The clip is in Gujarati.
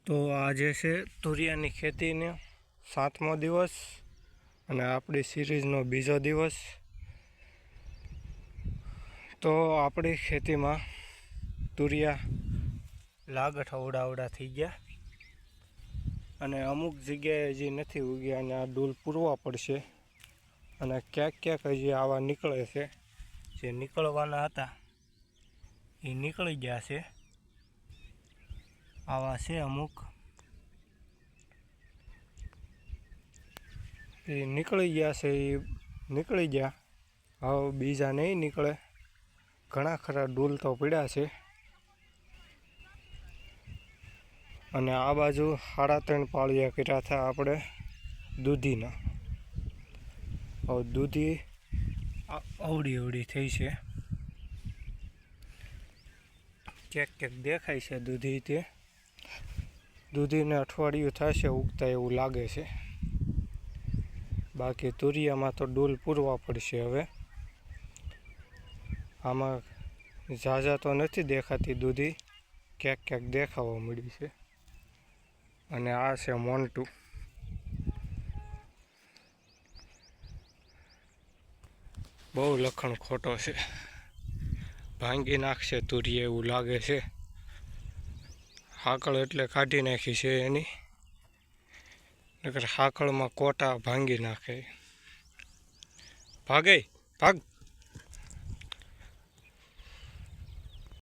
તો આજે છે તુરિયાની ખેતીનો 7મો દિવસ અને આપણી સિરીઝનો બીજો દિવસ। તો આપણી ખેતીમાં તુરિયા લાગઠ અવડા થઈ ગયા અને અમુક જગ્યાએ હજી નથી ઉગ્યા અને આ ડૂલ પૂરવા પડશે અને ક્યાંક ક્યાંક હજી આવા નીકળે છે, જે નીકળવાના હતા એ નીકળી ગયા છે। આવા છે અમુક એ નીકળી ગયા છે, એ નીકળી ગયા, હવે બીજા નહીં નીકળે। ઘણા ખરા ડૂલ તો પડ્યા છે અને આ બાજુ 3.5 પાળિયા કર્યા હતા આપણે દૂધીના। હવે દૂધી અવળી થઈ છે, ક્યાંક ક્યાંક દેખાય છે દૂધી। તે દૂધીને અઠવાડિયું થશે ઉગતા એવું લાગે છે, બાકી તુરિયામાં તો ડૂલ પૂરવા પડશે હવે। આમાં ઝાઝા તો નથી દેખાતી દૂધી, ક્યાંક ક્યાંક દેખાવા મળી છે। અને આ છે મોન્ટું, બહુ લખણ ખોટો છે, ભાંગી નાખશે તુરિયા એવું લાગે છે। હાકળ એટલે કાઢી નાખી છે એની, નકર હાકળમાં કોટા ભાંગી નાખે। ભાગે ભાગ।